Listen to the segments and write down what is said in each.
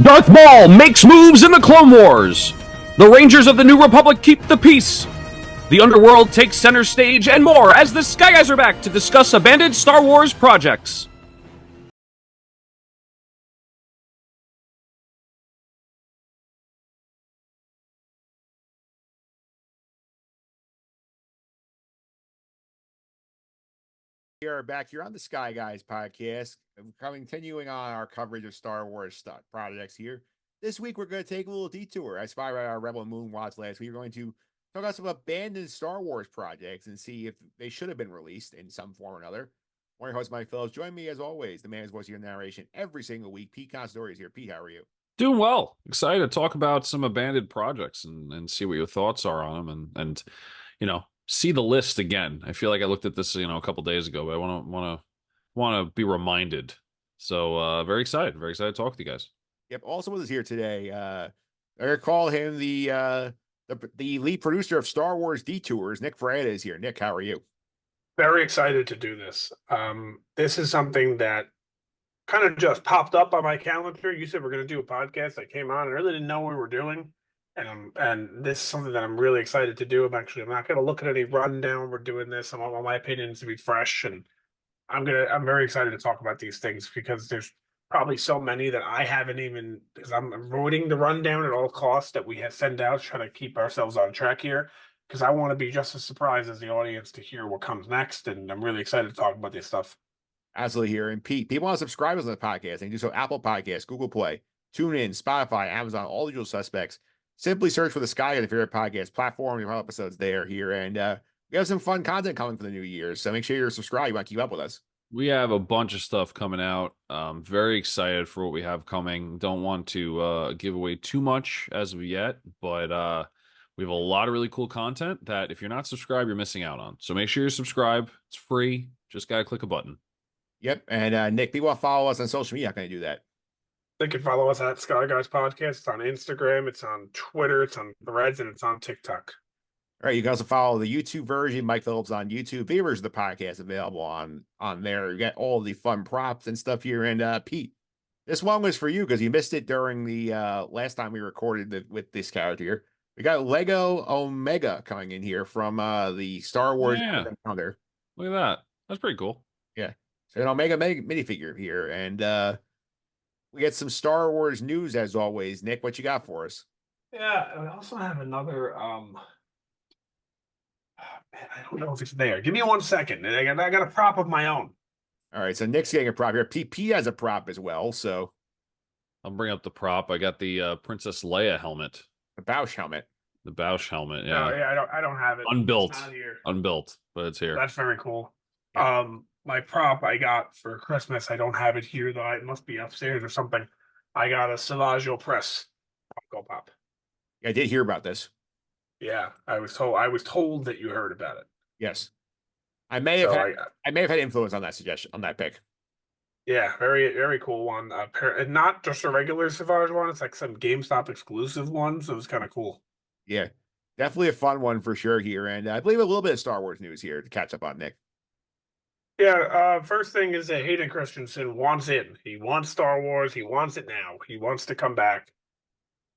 Darth Maul makes moves in the Clone Wars. The Rangers of the New Republic keep the peace. The Underworld takes center stage and more as the Sky Guys are back to discuss abandoned Star Wars projects. We are back here on the Sky Guys podcast, continuing on our coverage of Star Wars projects here. This week, we're going to take a little detour. As far as our Rebel Moon watch last week, we're going to talk about some abandoned Star Wars projects and see if they should have been released in some form or another. I'm your host, Mike Phillips. Join me, as always, the man's voice of your narration every single week. Pete Consadori is here. Pete, how are you? Doing well. Excited to talk about some abandoned projects and see what your thoughts are on them and see the list again. I feel like I looked at this a couple days ago, but I want to be reminded. So very excited to talk with you guys. Yep. Also with us here today, I call him the lead producer of Star Wars Detours. Nick Fraietta is here. Nick, how are you? Very excited to do this. This is something that kind of just popped up on my calendar. You said we're going to do a podcast. I came on. I really didn't know what we were doing. And this is something that I'm really excited to do. I'm not going to look at any rundown. We're doing this. I want my opinions to be fresh, and I'm very excited to talk about these things because there's probably so many that I haven't even, because I'm avoiding the rundown at all costs that we have send out, trying to keep ourselves on track here. Because I want to be just as surprised as the audience to hear what comes next, and I'm really excited to talk about this stuff. Absolutely here. And Pete, people want to subscribe us on the podcast. They can do so Apple Podcasts, Google Play, TuneIn, Spotify, Amazon, all the usual suspects. Simply search for the Sky on your favorite podcast platform. We have episodes there here. And we have some fun content coming for the new year. So make sure you're subscribed. You want to keep up with us. We have a bunch of stuff coming out. Very excited for what we have coming. Don't want to give away too much as of yet, but we have a lot of really cool content that if you're not subscribed, you're missing out on. So make sure you're subscribed. It's free. Just got to click a button. Yep. And Nick, people want to follow us on social media. How can I do that? They can follow us at Sky Guys Podcast. It's on Instagram, it's on Twitter, it's on Threads, and it's on TikTok. All right. You can also follow the YouTube version. Mike Phillips on YouTube. Video version of the podcast available on there. You got all the fun props and stuff here. And Pete, this one was for you because you missed it during the last time we recorded with this character here. We got Lego Omega coming in here from the Star Wars Calendar. Look at that. That's pretty cool. Yeah. So an Omega minifigure here. And we get some Star Wars news as always. Nick, what you got for us? Yeah, I also have another man, I don't know if it's there. Give me 1 second. I got a prop of my own. All right, so Nick's getting a prop here. PP has a prop as well, so I'll bring up the prop. I got the Princess Leia helmet. The Bausch helmet. The Bausch helmet, yeah. No, yeah, I don't have it. Unbuilt. It's not here. Unbuilt, but it's here. That's very cool. Yeah. My prop I got for Christmas, I don't have it here though. It must be upstairs or something. I got a Savage Press Funko Pop. Yeah, I did hear about this. Yeah, I was told that you heard about it. Yes. I may have had influence on that suggestion, on that pick. Yeah, very, very cool one. And not just a regular Savage one, it's like some GameStop exclusive one, so it was kind of cool. Yeah. Definitely a fun one for sure here. And I believe a little bit of Star Wars news here to catch up on, Nick. Yeah, first thing is that Hayden Christensen wants in. He wants Star Wars. He wants it now. He wants to come back.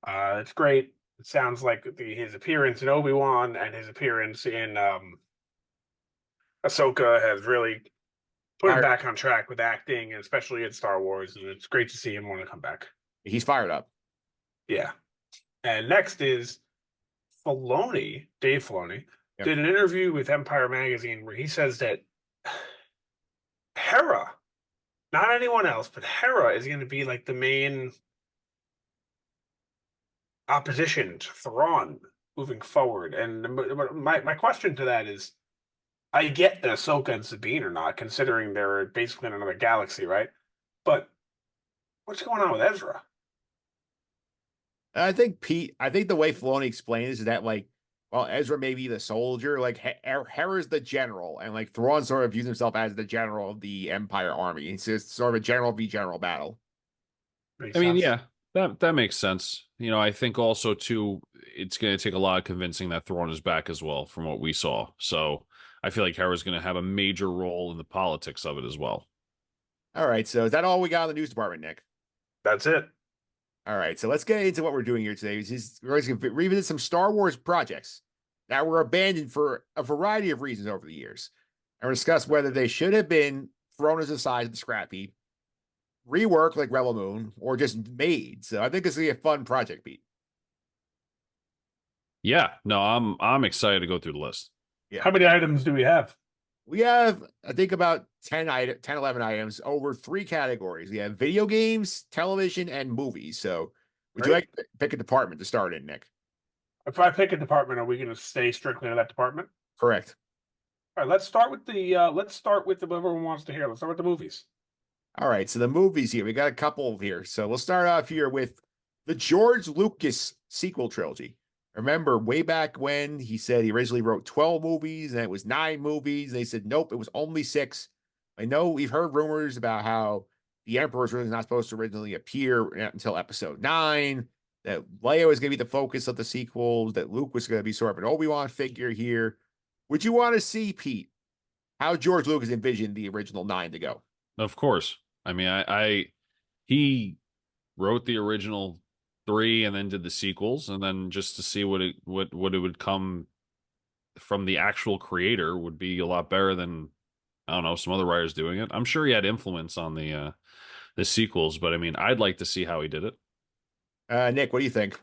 It's great. It sounds like his appearance in Obi-Wan and his appearance in Ahsoka has really put him back on track with acting, and especially in Star Wars. And it's great to see him want to come back. He's fired up. Yeah. And next is Filoni, Dave Filoni, did an interview with Empire Magazine where he says that Hera, not anyone else, but Hera is going to be like the main opposition to Thrawn moving forward. And my question to that is, I get that Ahsoka and Sabine are not, considering they're basically in another galaxy, right? But what's going on with Ezra? I think the way Filoni explained this is that, like, well, Ezra may be the soldier, like Hera's the general, and like Thrawn sort of views himself as the general of the Empire army. It's just sort of a general v general battle. I mean, yeah, that makes sense. I think also too, it's going to take a lot of convincing that Thrawn is back as well, from what we saw. So I feel like Hera's going to have a major role in the politics of it as well. All right, so is that all we got in the news department, Nick? That's it. All right, so let's get into what we're doing here today. We're going to revisit some Star Wars projects that were abandoned for a variety of reasons over the years, and we'll discuss whether they should have been thrown as a side of the scrap heap, reworked like Rebel Moon, or just made. So I think this is going to be a fun project, Pete. Yeah, no, I'm excited to go through the list. Yeah. How many items do we have? We have, I think, about 10, 11 items over 3 categories. We have video games, television, and movies. So would you like to pick a department to start in, Nick? If I pick a department, are we going to stay strictly in that department? Correct. All right, let's start with the what everyone wants to hear. Let's start with the movies. All right, so the movies here, we got a couple here. So we'll start off here with the George Lucas sequel trilogy. Remember, way back when he said he originally wrote 12 movies and it was 9 movies. They said, nope, it was only 6. I know we've heard rumors about how the Emperor was really not supposed to originally appear until episode 9, that Leia was going to be the focus of the sequels, that Luke was going to be sort of an Obi-Wan figure here. Would you want to see, Pete, how George Lucas envisioned the original 9 to go? Of course. I mean, he wrote the original 3 and then did the sequels, and then just to see what it would come from the actual creator would be a lot better than, I don't know, some other writers doing it. I'm sure he had influence on the sequels, but I mean, I'd like to see how he did it. Nick, what do you think?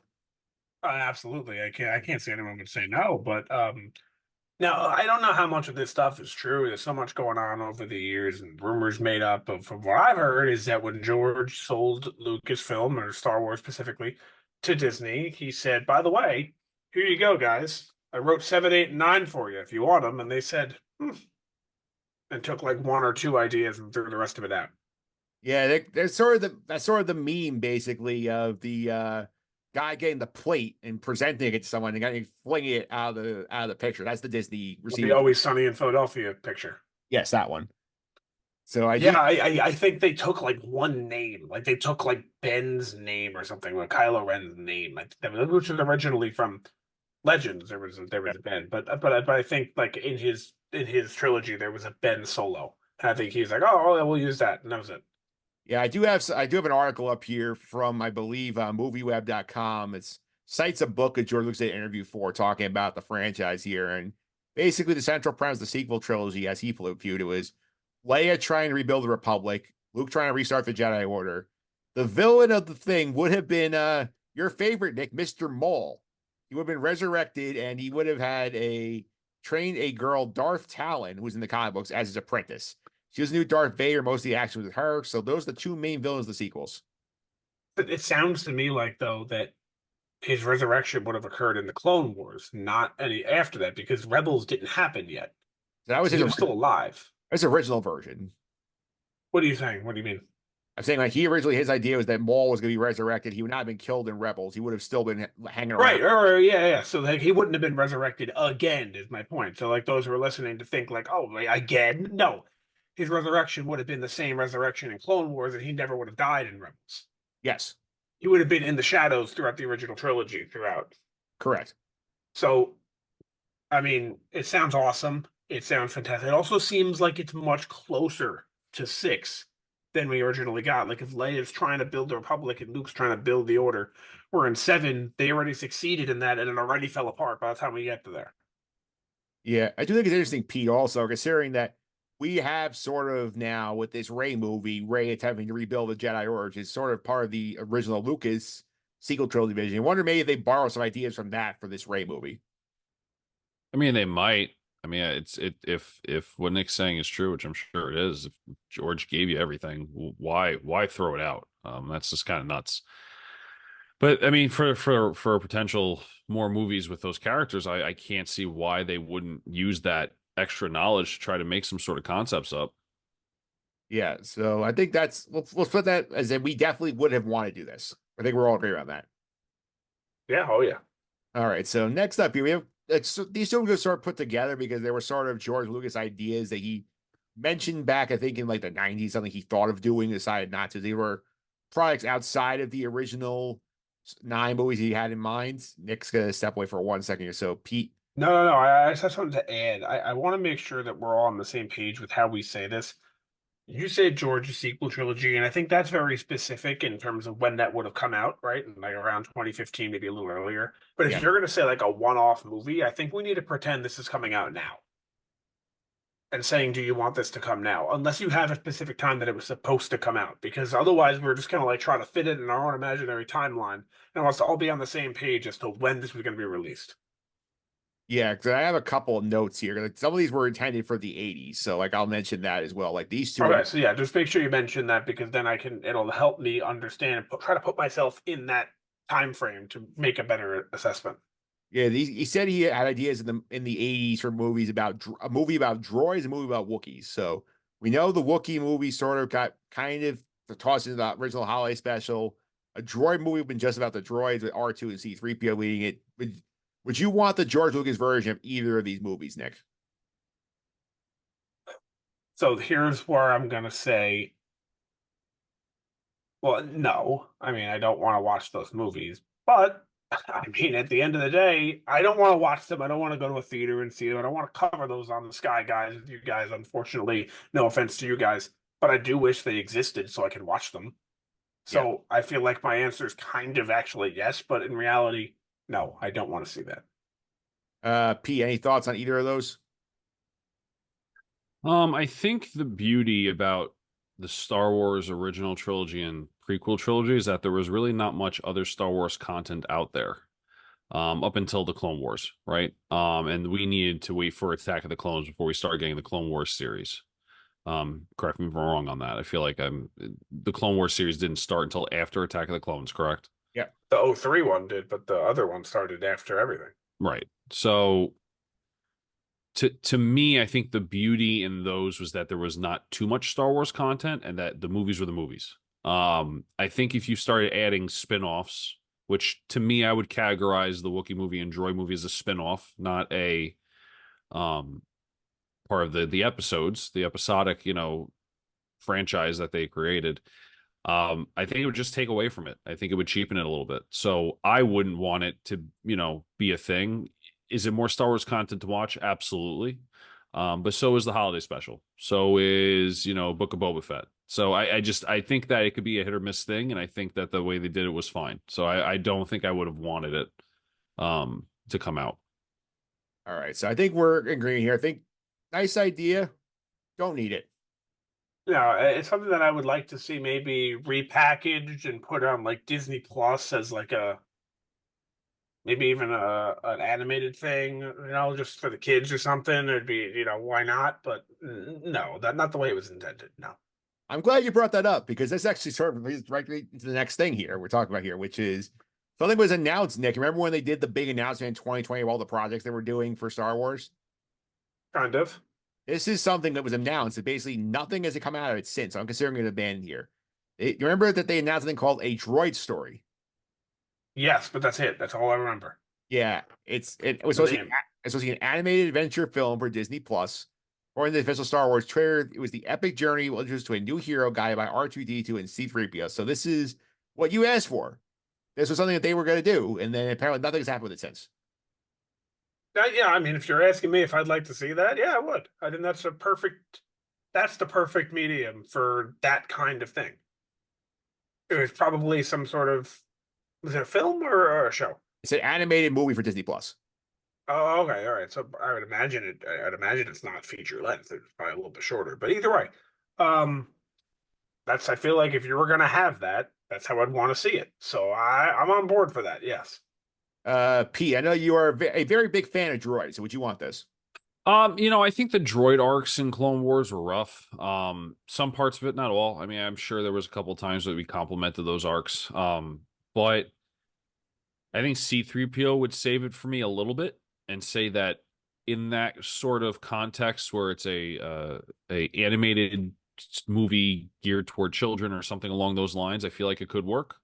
Absolutely, I can't say anyone would say no, but now I don't know how much of this stuff is true. There's so much going on over the years, and rumors made up. But from what I've heard is that when George sold Lucasfilm, or Star Wars specifically, to Disney, he said, "By the way, here you go, guys. I wrote 7, 8, and 9 for you if you want them." And they said, and took like 1 or 2 ideas and threw the rest of it out. Yeah, that's sort of the meme, basically, of the guy getting the plate and presenting it to someone and flinging it out of the picture. That's the Disney receiver. The Always Sunny in Philadelphia picture. Yes, that one. So I think they took like one name, like they took like Ben's name or something, or Kylo Ren's name, which was originally from Legends. There was a Ben, but I think like in his trilogy there was a Ben Solo, and I think he's like, oh, we'll use that, and that was it. Yeah, I do have an article up here from, I believe, movieweb.com. It cites a book that George Lucas did an interview for, talking about the franchise here. And basically the central premise of the sequel trilogy, as he viewed it, was Leia trying to rebuild the Republic, Luke trying to restart the Jedi Order. The villain of the thing would have been your favorite, Nick, Mr. Maul. He would have been resurrected, and he would have had trained a girl, Darth Talon, who was in the comic books, as his apprentice. She was new Darth Vader. Most of the action was with her. So those are the 2 main villains of the sequels. But it sounds to me like, though, that his resurrection would have occurred in the Clone Wars, not any after that, because Rebels didn't happen yet. So that was he was still alive. That's original version. What are you saying? What do you mean? I'm saying, like, his idea was that Maul was going to be resurrected. He would not have been killed in Rebels. He would have still been hanging around. Right. Yeah. So like he wouldn't have been resurrected again, is my point. So like those who are listening to think like, oh, again? No. His resurrection would have been the same resurrection in Clone Wars, and he never would have died in Rebels. Yes. He would have been in the shadows throughout the original trilogy throughout. Correct. So, I mean, it sounds awesome. It sounds fantastic. It also seems like it's much closer to 6 than we originally got. Like if Leia's trying to build the Republic and Luke's trying to build the Order, where in 7, they already succeeded in that and it already fell apart by the time we get to there. Yeah, I do think it's interesting, Pete, also, considering that we have sort of now, with this Rey movie, Rey attempting to rebuild the Jedi Order, which is sort of part of the original Lucas sequel trilogy vision. I wonder maybe if they borrow some ideas from that for this Rey movie. I mean, they might. I mean, if what Nick's saying is true, which I'm sure it is, if George gave you everything, why throw it out? That's just kind of nuts. But I mean, for potential more movies with those characters, I can't see why they wouldn't use that extra knowledge to try to make some sort of concepts up. Yeah, so I think we'll put that as in we definitely would have wanted to do this. I think we're all agree on that. Yeah, oh yeah. All right, so next up here we have these 2 were sort of put together because they were sort of George Lucas ideas that he mentioned back, I think, in like the 90s, something he thought of doing, decided not to. They were products outside of the original 9 movies he had in mind. Nick's gonna step away for 1 second or so. Pete. No. I just have something to add. I want to make sure that we're all on the same page with how we say this. You said George's sequel trilogy, and I think that's very specific in terms of when that would have come out, right? Like around 2015, maybe a little earlier. But if Yeah. you're going to say like a one-off movie, I think we need to pretend this is coming out now and saying, do you want this to come now? Unless you have a specific time that it was supposed to come out, because otherwise we're just kind of like trying to fit it in our own imaginary timeline and it wants to all be on the same page as to when this was going to be released. Yeah, because I have a couple of notes here. Like some of these were intended for the 80s, so like I'll mention that as well. Like these two. Okay, so yeah, just make sure you mention that because then it'll help me understand and try to put myself in that time frame to make a better assessment. Yeah, he said he had ideas in the 80s for movies about a movie about droids, a movie about Wookiees. So we know the Wookiee movie sort of got kind of tossed into the original holiday special. A droid movie would been just about the droids with R2 and C3PO leading it. Would you want the George Lucas version of either of these movies, Nick? So here's where I'm gonna say, well, no. I mean, I don't want to watch those movies, but I mean, at the end of the day, I don't want to watch them. I don't want to go to a theater and see them. I don't want to cover those on the Sky Guys with you guys. Unfortunately, no offense to you guys, but I do wish they existed so I can watch them. So I feel like my answer is kind of actually yes, but in reality, no, I don't want to see that. P, any thoughts on either of those? I think the beauty about the Star Wars original trilogy and prequel trilogy is that there was really not much other Star Wars content out there up until the Clone Wars, right? And we needed to wait for Attack of the Clones before we started getting the Clone Wars series. Correct me if I'm wrong on that. I feel like the Clone Wars series didn't start until after Attack of the Clones, correct? Yeah. The 03 one did, but the other one started after everything. Right. So to me, I think the beauty in those was that there was not too much Star Wars content and that the movies were the movies. I think if you started adding spin-offs, which to me I would categorize the Wookiee movie and Droid movie as a spin-off, not a part of the episodes, the episodic, franchise that they created. I think it would just take away from it. I think it would cheapen it a little bit. So I wouldn't want it to, be a thing. Is it more Star Wars content to watch? Absolutely. But so is the holiday special. So is, Book of Boba Fett. So I think that it could be a hit or miss thing. And I think that the way they did it was fine. So I don't think I would have wanted it to come out. All right. So I think we're agreeing here. I think nice idea. Don't need it. No, it's something that I would like to see maybe repackaged and put on like Disney Plus as like maybe even an animated thing, just for the kids or something. It'd be, why not? But no, not the way it was intended. No. I'm glad you brought that up because this actually sort of leads right into the next thing here we're talking about here, which is something was announced, Nick. Remember when they did the big announcement in 2020 of all the projects they were doing for Star Wars? Kind of. This is something that was announced that basically nothing has come out of it since. So I'm considering it abandoned here. You remember that they announced something called a droid story? Yes, but that's it. That's all I remember. Yeah, it was supposed to be an animated adventure film for Disney Plus. According to the official Star Wars trailer, it was the epic journey will introduce to a new hero guided by R2D2 and C3PO. So this is what you asked for. This was something that they were going to do, and then apparently nothing's happened with it since. Yeah, I mean, if you're asking me if I'd like to see that, yeah, I would. I think that's the perfect medium for that kind of thing. It was probably some sort of, was it a film or a show? It's an animated movie for Disney Plus. Oh, okay, all right. So I'd imagine it's not feature length. It's probably a little bit shorter, but either way, I feel like if you were gonna have that, that's how I'd want to see it. So I'm on board for that. Yes. P, I know you are a very big fan of droids. So would you want this? I think the droid arcs in Clone Wars were rough. Some parts of it, not all. I mean, I'm sure there was a couple of times that we complimented those arcs. But I think C3PO would save it for me a little bit and say that in that sort of context where it's a animated movie geared toward children or something along those lines, I feel like it could work.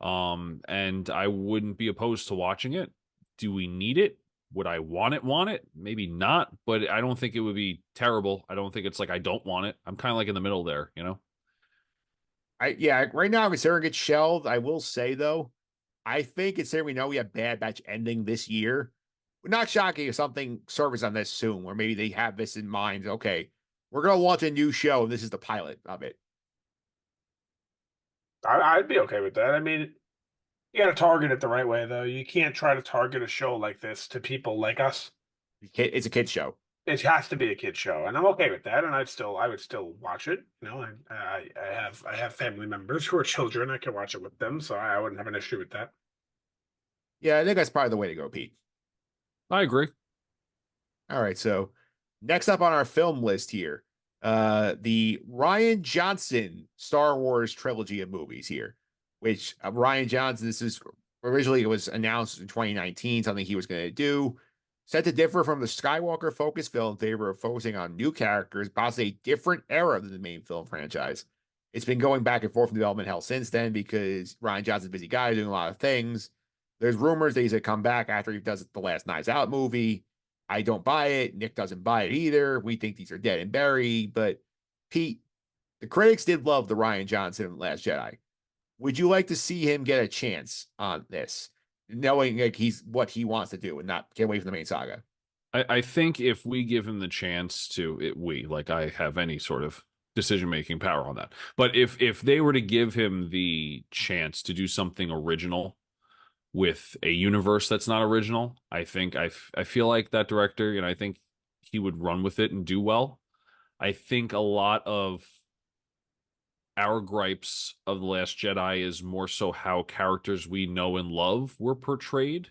And I wouldn't be opposed to watching it. Do we need it? Would I want it? Maybe not, but I don't think it would be terrible. I don't think it's like I don't want it. I'm kind of like in the middle there, Right now I'm considering it shelved. I will say though, I think considering we know we have Bad Batch ending this year, we're not shocking if something surfaces on this soon, where maybe they have this in mind. Okay, we're gonna launch a new show, and this is the pilot of it. I'd be okay with that. I mean, you got to target it the right way, though. You can't try to target a show like this to people like us. It's a kids show. It has to be a kid show, and I'm okay with that. And I would still watch it. You know, I have family members who are children. I can watch it with them, so I wouldn't have an issue with that. Yeah, I think that's probably the way to go, Pete. I agree. All right, so next up on our film list here, the Rian Johnson Star Wars trilogy of movies here, which Rian Johnson, this is originally, it was announced in 2019, something he was going to do. Set to differ from the Skywalker focus film in favor of focusing on new characters, possibly a different era than the main film franchise. It's been going back and forth in development hell since then because Rian Johnson's a busy guy doing a lot of things. There's rumors that he's going to come back after he does the last Knives Out movie. I don't buy it. Nick doesn't buy it either. We think these are dead and buried. But Pete, the critics did love the Rian Johnson Last Jedi. Would you like to see him get a chance on this, knowing like he's what he wants to do and not get away from the main saga? I think if we give him the chance to, I have any sort of decision-making power on that. But if they were to give him the chance to do something original with a universe that's not original, I feel like that director, I think he would run with it and do well. I think a lot of our gripes of The Last Jedi is more so how characters we know and love were portrayed,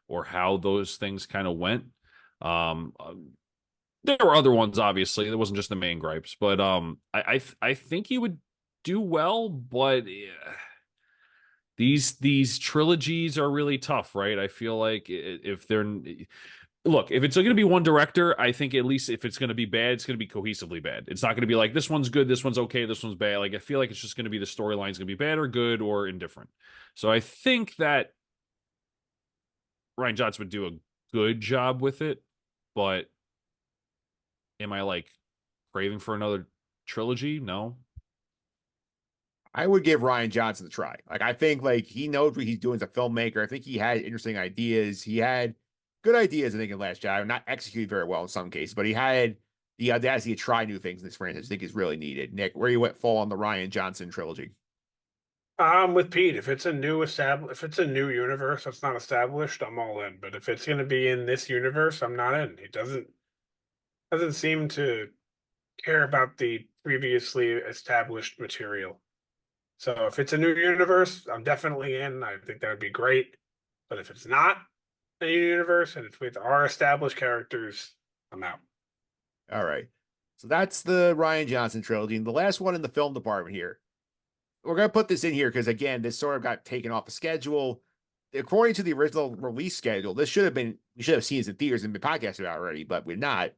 or how those things kind of went. There were other ones, obviously. It wasn't just the main gripes, but I think he would do well, but these trilogies are really tough, right? I feel like if it's going to be one director, I think at least if it's going to be bad, it's going to be cohesively bad. It's not going to be like this one's good, this one's okay, this one's bad. Like I feel like it's just going to be the storyline's going to be bad or good or indifferent. So I think that Rian Johnson would do a good job with it, but am I like craving for another trilogy? No. I would give Rian Johnson a try. Like, I think like he knows what he's doing as a filmmaker. I think he had interesting ideas. He had good ideas, I think, in Last Jedi, not executed very well in some cases, but he had the audacity to try new things in this franchise. I think is really needed. Nick, where you fall on the Rian Johnson trilogy? I'm with Pete. If it's a new universe that's not established, I'm all in. But if it's going to be in this universe, I'm not in. He doesn't seem to care about the previously established material. So if it's a new universe, I'm definitely in. I think that would be great. But if it's not a new universe and it's with our established characters, I'm out. All right. So that's the Rian Johnson trilogy. And the last one in the film department here. We're going to put this in here because, again, this sort of got taken off the schedule. According to the original release schedule, we should have seen this in theaters and been podcasted about already, but we're not.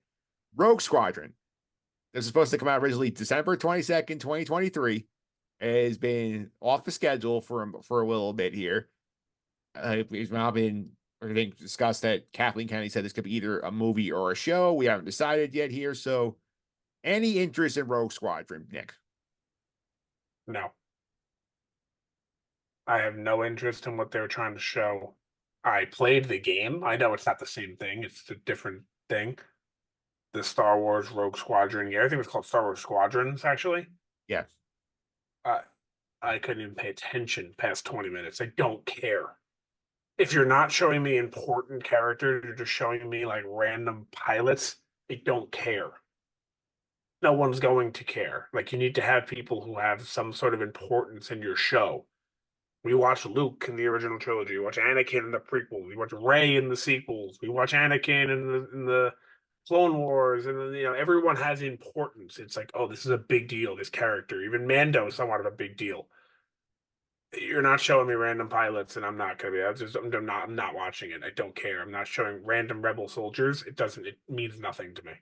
Rogue Squadron. This was supposed to come out originally December 22nd, 2023. It has been off the schedule for a little bit here. It's now been, I think, discussed that Kathleen Kennedy said this could be either a movie or a show. We haven't decided yet here. So, any interest in Rogue Squadron, Nick? No. I have no interest in what they were trying to show. I played the game. I know it's not the same thing. It's a different thing. The Star Wars Rogue Squadron. Yeah, I think it was called Star Wars Squadrons, actually. Yeah. I couldn't even pay attention past 20 minutes. I don't care. If you're not showing me important characters, you're just showing me like random pilots, I don't care. No one's going to care. Like, you need to have people who have some sort of importance in your show. We watch Luke in the original trilogy. We watch Anakin in the prequels. We watch Rey in the sequels. We watch Anakin in the Clone Wars, and everyone has importance. It's like, oh, this is a big deal. This character, even Mando, is somewhat of a big deal. You're not showing me random pilots, and I'm not gonna be. I'm not watching it. I don't care. I'm not showing random rebel soldiers. It means nothing to me.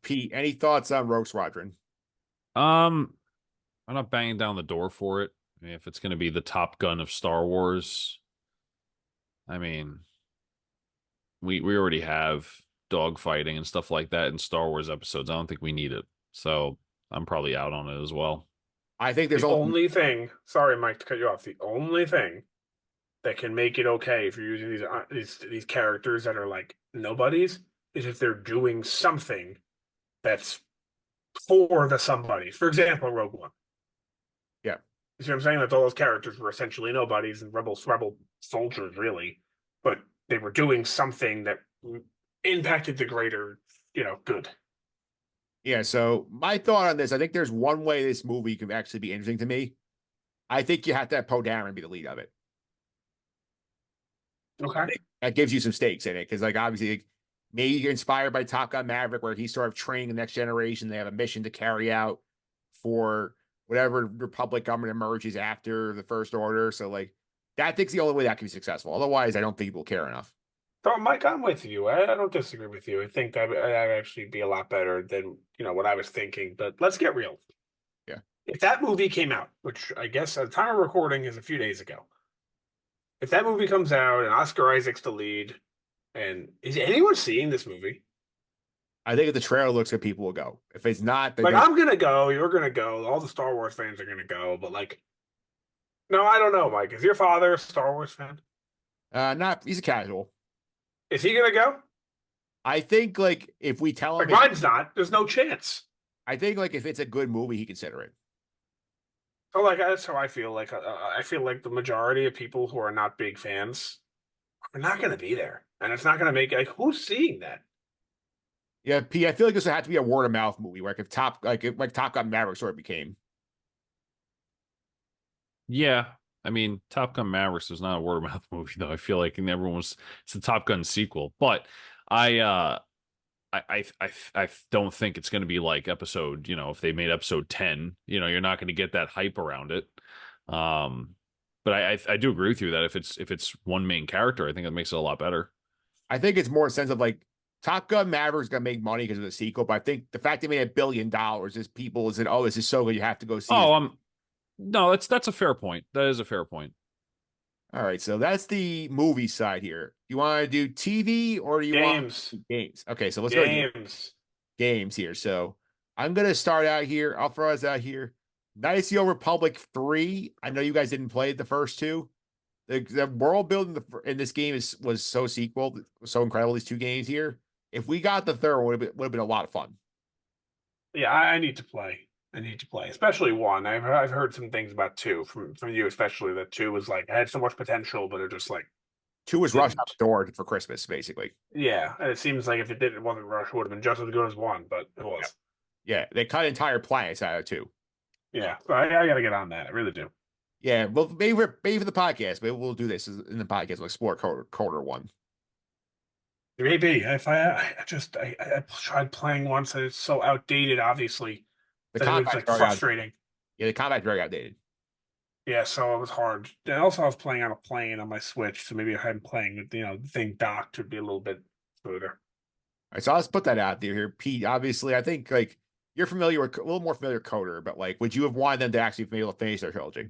Pete, any thoughts on Rogue Squadron? I'm not banging down the door for it. I mean, if it's going to be the Top Gun of Star Wars, I mean, we already have dogfighting and stuff like that in Star Wars episodes. I don't think we need it. So I'm probably out on it as well. I think there's the only thing. Sorry, Mike, to cut you off. The only thing that can make it okay if you're using these characters that are like nobodies is if they're doing something that's for the somebody. For example, Rogue One. Yeah. You see what I'm saying? That all those characters were essentially nobodies and rebel soldiers, really, but they were doing something that impacted the greater, good. Yeah, so my thought on this, I think there's one way this movie could actually be interesting to me. I think you have to have Poe Dameron be the lead of it. Okay. That gives you some stakes in it, because like obviously like, maybe you're inspired by Top Gun Maverick, where he's sort of training the next generation. They have a mission to carry out for whatever Republic government emerges after the First Order. So like that, I think's the only way that can be successful. Otherwise, I don't think people care enough. So, Mike, I'm with you. I don't disagree with you. I think that would actually be a lot better than what I was thinking. But let's get real. Yeah. If that movie came out, which I guess at the time of recording is a few days ago, if that movie comes out and Oscar Isaac's the lead, and is anyone seeing this movie? I think if the trailer looks good, people will go. If it's not, Like, I'm gonna go. You're gonna go. All the Star Wars fans are gonna go. But like, no, I don't know, Mike. Is your father a Star Wars fan? not he's a casual. Is he gonna go? I think like if we tell him, Like, mine's not. There's no chance. I think like if it's a good movie, he consider it. So like that's how I feel. Like I feel like the majority of people who are not big fans are not going to be there, and it's not going to make like who's seeing that. Yeah, P. I feel like this would have to be a word of mouth movie, like if Top Gun Maverick sort of became. Yeah, I mean, Top Gun Mavericks was not a word of mouth movie though. I feel like it's the Top Gun sequel, but I don't think it's going to be like episode, if they made episode 10, you're not going to get that hype around it. But I do agree with you that if it's one main character, I think it makes it a lot better. I think it's more a sense of like Top Gun Maverick's going to make money because of the sequel, but I think the fact they made $1 billion is people is that, oh, this is so good, you have to go see it. No, that's a fair point. That is a fair point. All right, so that's the movie side here. You want to do TV or do you Games. want games? Okay, so let's Games. go games here. So I'm gonna start out here. I'll throw us out here. Knights of the Old Republic 3. I know you guys didn't play the first two. The world building in this game was so so incredible. These two games here. If we got the third one, would have been a lot of fun. Yeah, I need to play. I need to play, especially one. I've heard some things about two from you, especially that two was like had so much potential, but it just like two was rushed out the door for Christmas, basically. Yeah, and it seems like if it wasn't rushed, it would have been just as good as one, but it was. Yeah, they cut entire planets out of two. Yeah, so I got to get on that. I really do. Yeah, well, maybe for the podcast, maybe we'll do this in the podcast. We'll explore quarter one. Maybe if I tried playing once and it's so outdated, obviously. The combat's like frustrating. Yeah, the combat's very outdated. Yeah, so it was hard. And also, I was playing on a plane on my Switch, so maybe if I'm playing with the thing docked would be a little bit smoother. All right, so let's put that out there here, Pete. Obviously, I think like you're familiar with a little more familiar with Coder, but like, would you have wanted them to actually be able to finish their trilogy?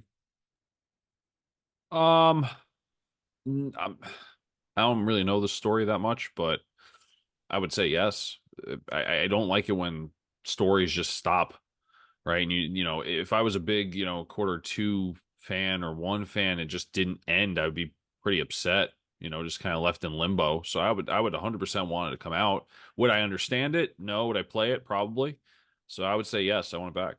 I don't really know the story that much, but I would say yes. I don't like it when stories just stop, right? And if I was a big, quarter two fan or one fan, it just didn't end, I would be pretty upset, just kind of left in limbo. So I would 100% want it to come out. Would I understand it? No. Would I play it? Probably. So I would say yes, I want it back.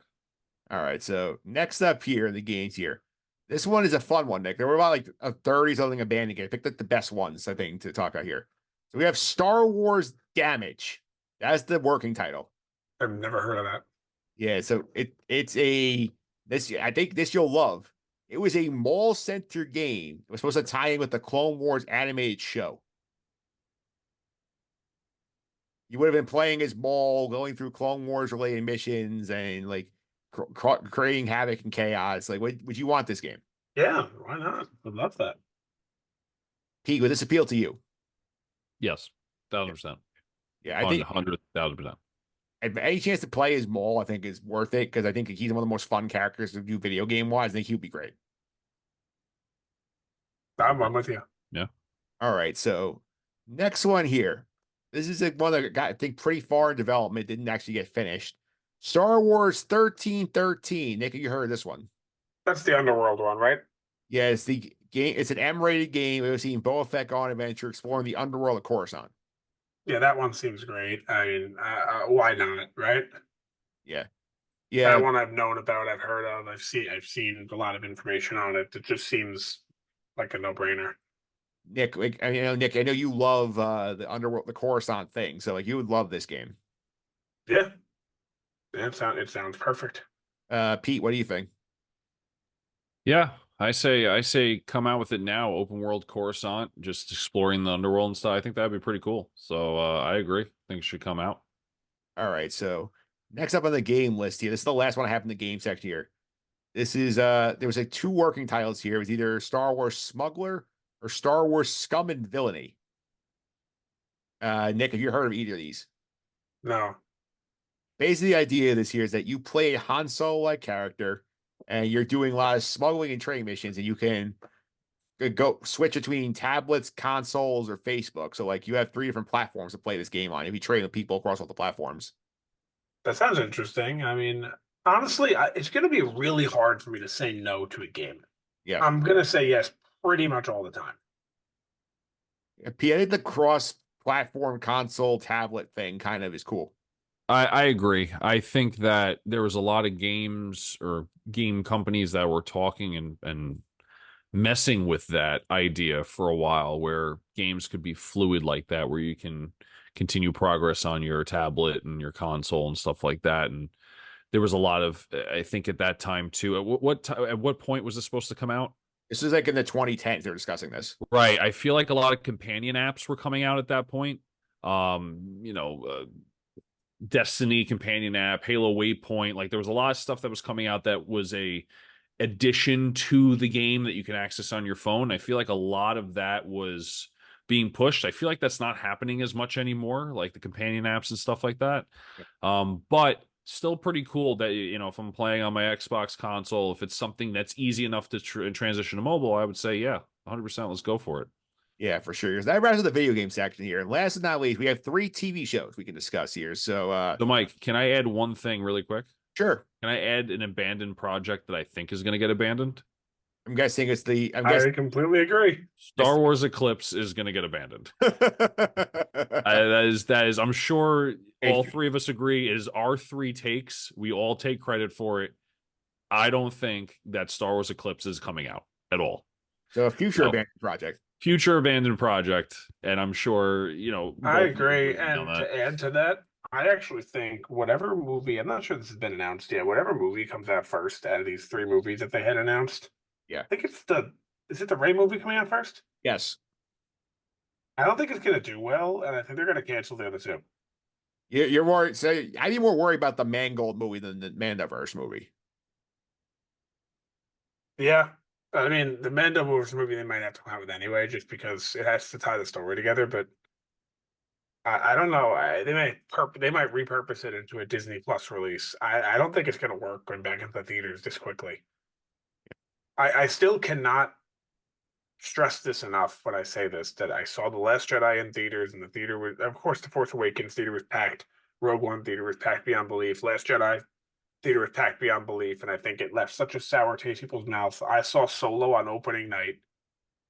All right. So next up here in the games here. This one is a fun one, Nick. There were about like a 30-something abandoned game. I picked up the best ones, I think, to talk about here. So we have Star Wars Damage. That's the working title. I've never heard of that. Yeah, so I think this you'll love. It was a mall center game. It was supposed to tie in with the Clone Wars animated show. You would have been playing as Maul, going through Clone Wars related missions and like creating havoc and chaos. Like, would you want this game? Yeah, why not? I'd love that. Pete, would this appeal to you? Yes, 1,000%. Yeah, I think 100,000%. Any chance to play as Maul, I think, is worth it because I think he's one of the most fun characters to do video game wise. I think he would be great. I'm with you. Yeah. All right. So next one here. This is one that got, I think, pretty far in development. Didn't actually get finished. Star Wars 1313. Nick, you heard this one? That's the Underworld one, right? Yeah, it's the game. It's an M-rated game. It was seeing Boba Fett go on an adventure exploring the underworld of Coruscant. Yeah, that one seems great. I mean, why not, right? Yeah. That Yeah. one I've known about, I've heard of, I've seen a lot of information on it. It just seems like a no-brainer. Nick, like, Nick, I know you love the Underworld, the Coruscant thing, so like you would love this game. Yeah, it sounds perfect. Pete, what do you think? Yeah, I say come out with it now, open world Coruscant, just exploring the underworld and stuff. I think that'd be pretty cool. So I agree. I think it should come out. All right, so next up on the game list here, this is the last one I have in the game section here. This is there was like two working titles here. It was either Star Wars Smuggler or Star Wars Scum and Villainy. Nick, have you heard of either of these? No. Basically, the idea of this here is that you play a Han Solo like character, and you're doing a lot of smuggling and trading missions, and you can go switch between tablets, consoles, or Facebook. So like you have three different platforms to play this game on. If you trade with people across all the platforms. That sounds interesting. I mean, honestly, it's going to be really hard for me to say no to a game. Yeah. I'm going to say yes pretty much all the time. Pete, I think the cross-platform console tablet thing kind of is cool. I agree. I think that there was a lot of games or game companies that were talking and messing with that idea for a while, where games could be fluid like that, where you can continue progress on your tablet and your console and stuff like that. And there was a lot of, I think, at that time too. At what point was this supposed to come out? This is like in the 2010s. They're discussing this. Right. I feel like a lot of companion apps were coming out at that point. Destiny companion app, Halo Waypoint. Like there was a lot of stuff that was coming out that was a addition to the game that you can access on your phone. I feel like a lot of that was being pushed. I feel like that's not happening as much anymore, like the companion apps and stuff like that. But still pretty cool that, if I'm playing on my Xbox console, if it's something that's easy enough to transition to mobile, I would say, yeah, 100%, let's go for it. Yeah, for sure. That wraps up the video game section here. And last but not least, we have 3 TV shows we can discuss here. So, Mike, can I add one thing really quick? sure. Can I add an abandoned project that I think is going to get abandoned? I'm guessing it's the. I completely agree. Star Wars Eclipse is going to get abandoned. That is. I'm sure all three of us agree. It is our 3 takes. We all take credit for it. I don't think that Star Wars Eclipse is coming out at all. So a future abandoned project. Future abandoned project, and I'm sure I agree. And to add to that, I actually think whatever movie, I'm not sure this has been announced yet, whatever movie comes out first out of these 3 movies that they had announced. Yeah. I think is it the Rey movie coming out first? Yes. I don't think it's going to do well, and I think they're going to cancel the other 2. You're worried. So I'd be more worried about the Mangold movie than the Mandoverse movie. Yeah. I mean, the Mandoverse movie they might have to come out with anyway, just because it has to tie the story together. But I don't know. They might repurpose it into a Disney Plus release. I don't think it's going to work going back into the theaters this quickly. I still cannot stress this enough when I say this, that I saw The Last Jedi in theaters, and the theater was, of course, The Force Awakens theater was packed. Rogue One theater was packed beyond belief. Last Jedi theater was packed beyond belief, and I think it left such a sour taste in people's mouths. I saw Solo on opening night,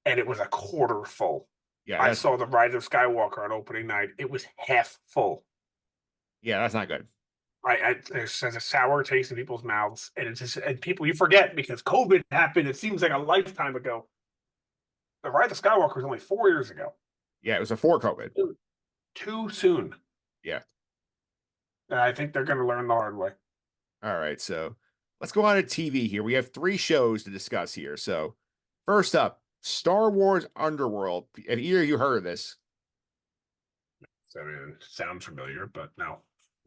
and it was a quarter full. Yeah. I saw The Rise of Skywalker on opening night. It was half full. Yeah, that's not good. There's a sour taste in people's mouths, and it's just, and people, you forget because COVID happened. It seems like a lifetime ago. The Rise of Skywalker was only 4 years ago. Yeah, it was before COVID. Too soon. Yeah. And I think they're going to learn the hard way. All right, so let's go on to TV here. We have 3 shows to discuss here. So first up, Star Wars Underworld. Have either of you heard of this? So, I mean, it sounds familiar, but no.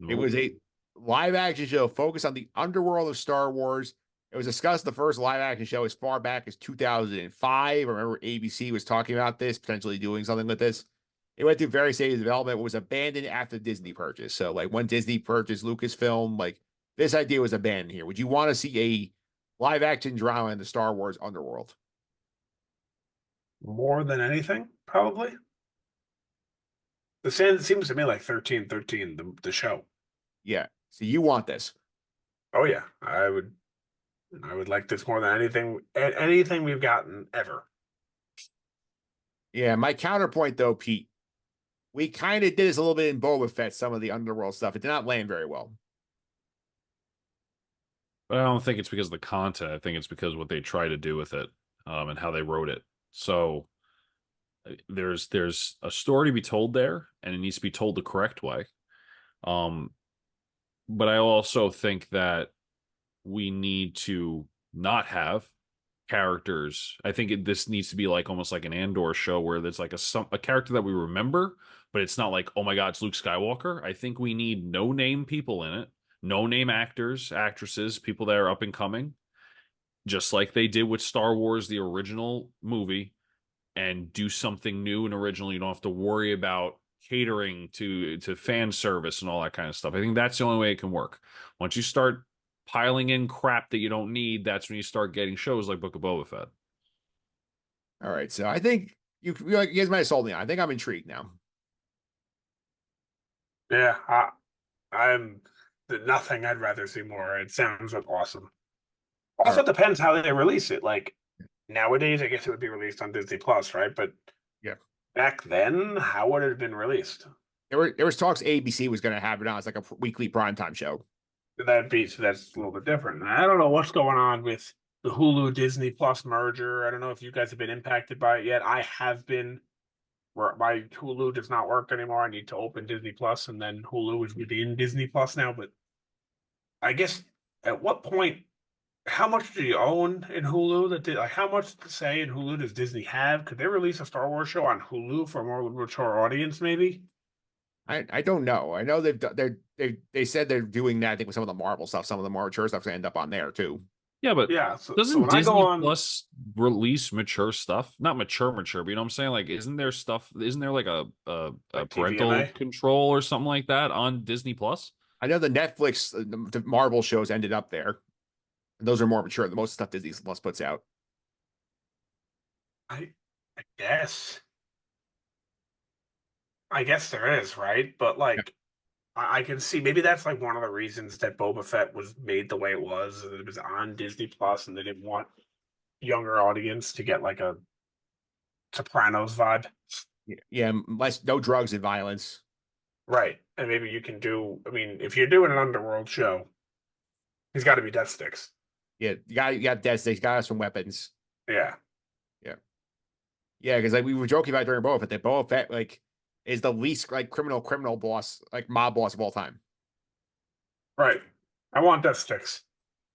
It was a live action show focused on the underworld of Star Wars. It was discussed the first live action show as far back as 2005. I remember ABC was talking about this, potentially doing something with this. It went through various stages of development, was abandoned after Disney purchase. So, like, when Disney purchased Lucasfilm, like, this idea was abandoned here. Would you want to see a live action drama in the Star Wars Underworld? More than anything, probably. The seems to me like 1313, the show. Yeah. So you want this? Oh yeah, I would like this more than anything we've gotten ever. Yeah. My counterpoint, though, Pete, We kind of did this a little bit in Boba Fett, some of the Underworld stuff. It did not land very well. But I don't think it's because of the content. I think it's because of what they try to do with it, and how they wrote it. So there's a story to be told there, and it needs to be told the correct way. But I also think that we need to not have characters. I think this needs to be like almost like an Andor show where there's like a character that we remember, but it's not like, oh my god, it's Luke Skywalker. I think we need no name people in it, no name actors, actresses, people that are up and coming, just like they did with Star Wars, the original movie, and do something new and original. You don't have to worry about catering to fan service and all that kind of stuff. I think that's the only way it can work. Once you start piling in crap that you don't need, that's when you start getting shows like Book of Boba Fett. All right, so I think you guys might have sold me on. I think I'm intrigued now. Yeah, I'm nothing. I'd rather see more. It sounds awesome. Also, it depends how they release it. Like nowadays, I guess it would be released on Disney Plus, right? But yeah, back then, how would it have been released? There was talks ABC was going to have it on as like a weekly primetime show. So that's a little bit different. I don't know what's going on with the Hulu Disney Plus merger. I don't know if you guys have been impacted by it yet. I have been. Where my Hulu does not work anymore. I need to open Disney Plus, and then Hulu is within Disney Plus now. But I guess at what point, how much do you own in Hulu? Like how much say in Hulu does Disney have? Could they release a Star Wars show on Hulu for a more mature audience? Maybe. I don't know. I know they said they're doing that. I think with some of the Marvel stuff, some of the more mature stuff's gonna end up on there too. Yeah, but yeah. Doesn't when Disney I go on, Plus release mature stuff? Not mature, but you know what I'm saying? Like, isn't there stuff? Isn't there like a like parental TVMA? control or something like that on Disney Plus? I know the Netflix, the Marvel shows ended up there. And those are more mature than most stuff Disney Plus puts out. I guess. I guess there is, right? But like, I can see maybe that's like one of the reasons that Boba Fett was made the way it was. That it was on Disney Plus, and they didn't want younger audience to get like a Sopranos vibe. Yeah, no drugs and violence. Right. And maybe you can do, I mean, if you're doing an Underworld show, he's got to be death sticks. Yeah, you got death sticks, got some weapons. Yeah. Yeah, because like we were joking about during Boba Fett that Boba Fett like is the least like criminal boss, like mob boss of all time. Right. I want death sticks.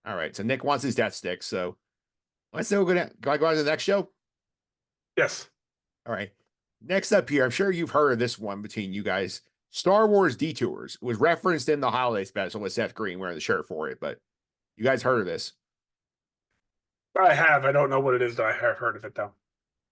All right, so Nick wants his death sticks. So let's say we're gonna go on to the next show. Yes. All right. Next up here, I'm sure you've heard of this one between you guys. Star Wars Detours was referenced in the holiday special with Seth Green wearing the shirt for it, but you guys heard of this? I have. I don't know what it is, though. I have heard of it, though.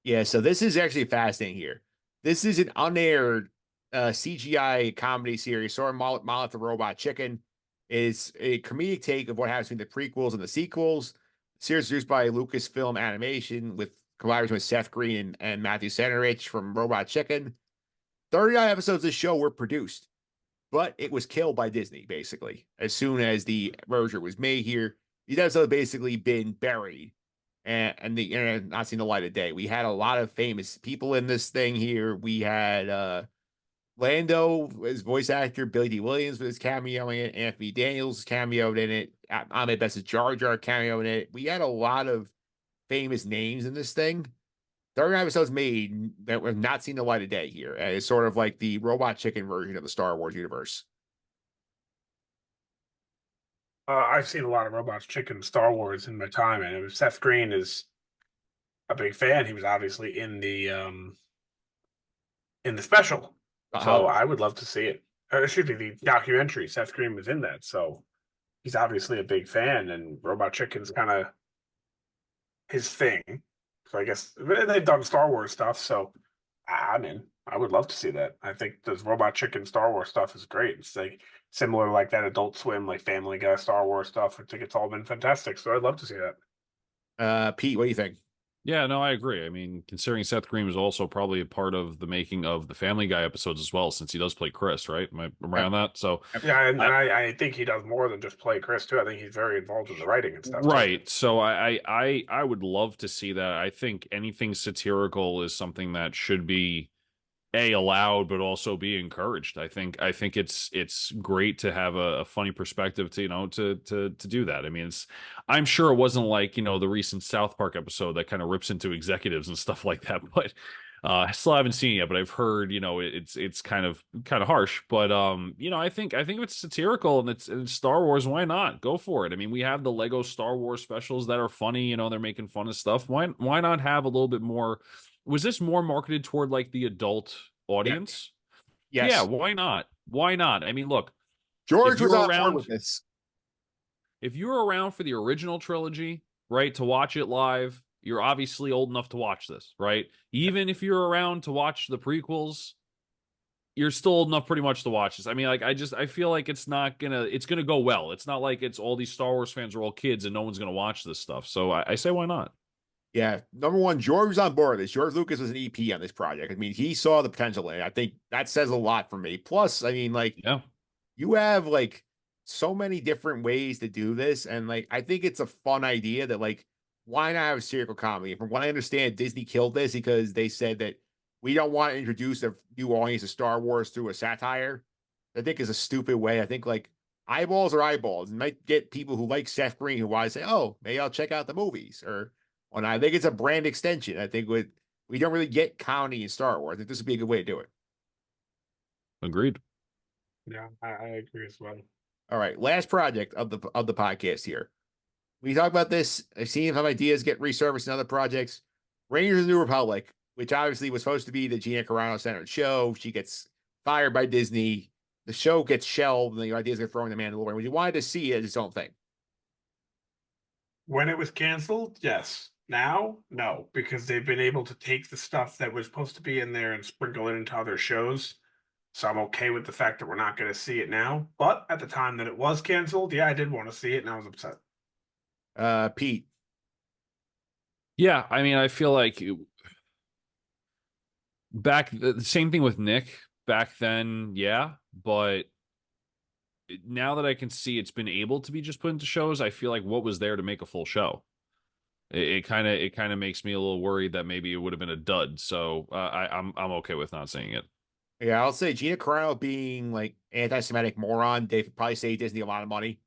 Yeah, so this is actually fascinating here. This is an unaired CGI comedy series, sort of Mollet the Robot Chicken. It's a comedic take of what happens between the prequels and the sequels. The series produced by Lucasfilm Animation with collaboration with Seth Green and Matthew Centerich from Robot Chicken. 39 episodes of the show were produced, but it was killed by Disney, basically. As soon as the merger was made here, these episodes have basically been buried and the internet not seen the light of day. We had a lot of famous people in this thing here. We had Lando, his voice actor, Billy D. Williams with his cameo in it, Anthony Daniels cameoed in it, Ahmed Best Jar Jar cameo in it. We had a lot of famous names in this thing. 39 episodes made that we've not seen the light of day here. And it's sort of like the Robot Chicken version of the Star Wars universe. I've seen a lot of Robots Chicken Star Wars in my time, and Seth Green is a big fan. He was obviously in the special, so I would love to see it. Excuse me, the documentary. Seth Green was in that, so he's obviously a big fan, and Robot Chicken's kind of his thing. So I guess they've done Star Wars stuff, so I'm in. I would love to see that. I think this Robot Chicken Star Wars stuff is great. It's like similar like that Adult Swim, like Family Guy Star Wars stuff. I think it's all been fantastic. So I'd love to see that. Pete, what do you think? Yeah, no, I agree. I mean, considering Seth Green was also probably a part of the making of the Family Guy episodes as well, since he does play Chris, right? Am I right on that? So yeah, and I think he does more than just play Chris too. I think he's very involved in the writing and stuff. Right. So I would love to see that. I think anything satirical is something that should be allowed, but also be encouraged. I think it's great to have a funny perspective to to do that. I mean, I'm sure it wasn't like the recent South Park episode that kind of rips into executives and stuff like that, but I still haven't seen it yet, but I've heard it's kind of harsh, but I think if it's satirical and it's Star Wars, why not go for it? I mean, we have the Lego Star Wars specials that are funny. They're making fun of stuff. Why not have a little bit more? Was this more marketed toward like the adult audience? Yes. Yeah, why not? Why not? I mean, look, George if you was were on board around, with this. if you were around for the original trilogy, right, to watch it live, you're obviously old enough to watch this, right? Even if you're around to watch the prequels, you're still old enough pretty much to watch this. I mean, like, I feel like it's gonna go well. It's not like it's all these Star Wars fans are all kids and no one's gonna watch this stuff. So I say, why not? Yeah, number one, George was on board with this. George Lucas was an EP on this project. I mean, he saw the potential in it. I think that says a lot for me. Plus, I mean, like, Yeah. you have like so many different ways to do this, and like, I think it's a fun idea that like, why not have a satirical comedy? From what I understand, Disney killed this because they said that we don't want to introduce a new audience to Star Wars through a satire. I think is a stupid way. I think like eyeballs are eyeballs, and might get people who like Seth Green who want to say, "Oh, maybe I'll check out the movies," or when I think it's a brand extension. I think we don't really get comedy in Star Wars. I think this would be a good way to do it. Agreed. Yeah, I agree as well. All right, last project of the podcast here. We talk about this. I've seen some ideas get resurfaced in other projects. Rangers of the New Republic, which obviously was supposed to be the Gina Carano centered show. She gets fired by Disney. The show gets shelved, and the ideas get thrown in the Mandalorian. Would you wanted to see it as its own thing? When it was canceled, yes. Now, no, because they've been able to take the stuff that was supposed to be in there and sprinkle it into other shows. So I'm okay with the fact that we're not going to see it now. But at the time that it was canceled, yeah, I did want to see it, and I was upset. Pete. Yeah, I mean, I feel like the same thing with Nick back then, yeah, but now that I can see it's been able to be just put into shows, I feel like what was there to make a full show? It kind of makes me a little worried that maybe it would have been a dud. So I'm okay with not seeing it. Yeah, I'll say Gina Carano being like anti-Semitic moron, they probably saved Disney a lot of money.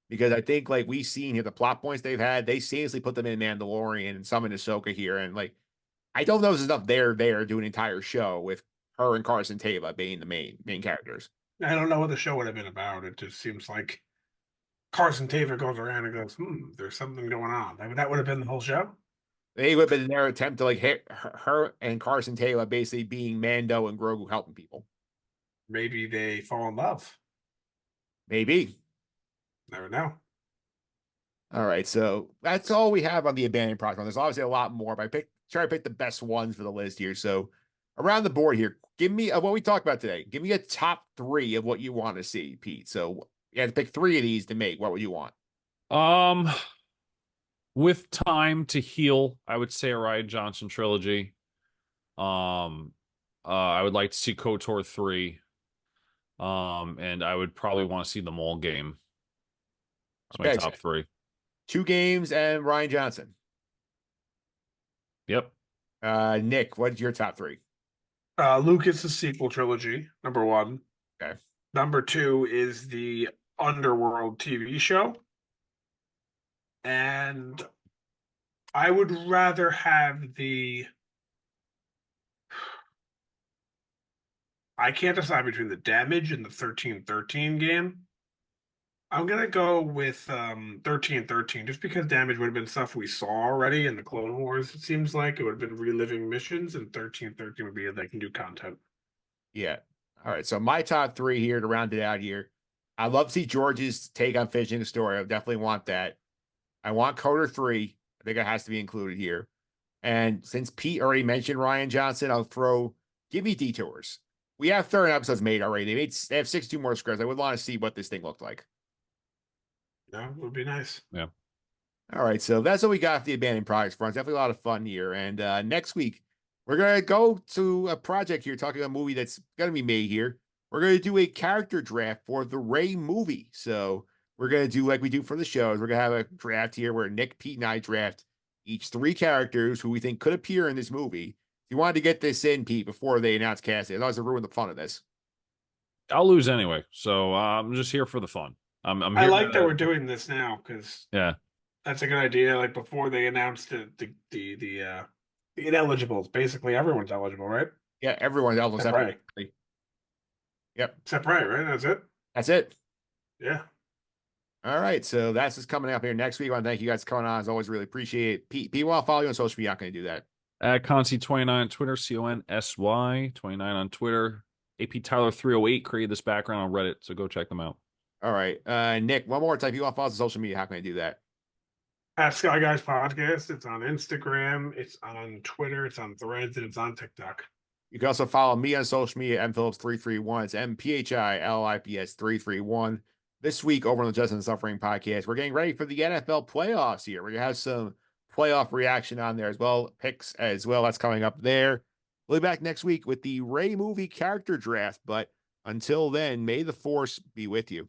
Because I think like we've seen here the plot points they've had, they seriously put them in Mandalorian and some in Ahsoka here. And like I don't know if there's enough there to do an entire show with her and Carson Teva being the main characters. I don't know what the show would have been about. It just seems like Carson Tava goes around and goes, there's something going on. I mean, that would have been the whole show. They would have been their attempt to like hit her and Carson Teva basically being Mando and Grogu helping people. Maybe they fall in love. Maybe. Never know. All right, so that's all we have on the abandoned project. There's obviously a lot more, but try to pick the best ones for the list here. So around the board here, give me what we talked about today. Give me a top 3 of what you want to see, Pete. So you have to pick 3 of these to make. What would you want? With time to heal, I would say a Rian Johnson trilogy. I would like to see KOTOR 3. And I would probably want to see the Maul game. That's my top 3. 2 games and Rian Johnson. Yep. Nick, what's your top 3? Lucas's sequel trilogy, number 1. Okay. Number 2 is the Underworld TV show. And I would rather have I can't decide between the Damage and the 1313 game. I'm going to go with 1313 just because Damage would have been stuff we saw already in the Clone Wars. It seems like it would have been reliving missions, and 1313 would be they can do content. Yeah. All right. So my top 3 here to round it out here. I'd love to see George's take on finishing the story. I definitely want that. I want KOTOR 3. I think it has to be included here. And since Pete already mentioned Rian Johnson, I'll give me Detours. We have 30 episodes made already. They have 62 more scripts. I would want to see what this thing looked like. Yeah, it would be nice. Yeah. All right. So that's what we got for the abandoned projects front. Definitely a lot of fun here. And next week, we're going to go to a project here, talking about a movie that's going to be made here. We're going to do a character draft for the Rey movie. So we're going to do like we do for the shows. We're going to have a draft here where Nick, Pete, and I draft each 3 characters who we think could appear in this movie. You wanted to get this in, Pete, before they announce casting. Otherwise, it ruined the fun of this. I'll lose anyway, so I'm just here for the fun. I'm I here like to, that we're doing this now because yeah. that's a good idea. Like before they announced the ineligibles, basically everyone's eligible, right? Yeah, everyone else Except Ray. Yep, Except Ray, right? That's it. that's it. Yeah. All right, so that's just coming up here next week. I want to thank you guys for coming on. As always, really appreciate it. Pete, while following you on social media, how can I do that? At Consy29 on Twitter, CONSY29 on Twitter. AP Tyler 308 created this background on Reddit, so go check them out. All right, Nick, one more time. If you want to follow us on social media, how can I do that? At Sky Guys Podcast. It's on Instagram. It's on Twitter. It's on Threads, and it's on TikTok. You can also follow me on social media, mphillips331. It's MPHILIPS331. This week over on the Justice and Suffering podcast, we're getting ready for the NFL playoffs here. We're going to have some playoff reaction on there as well, picks as well. That's coming up there. We'll be back next week with the Ray movie character draft. But until then, may the Force be with you.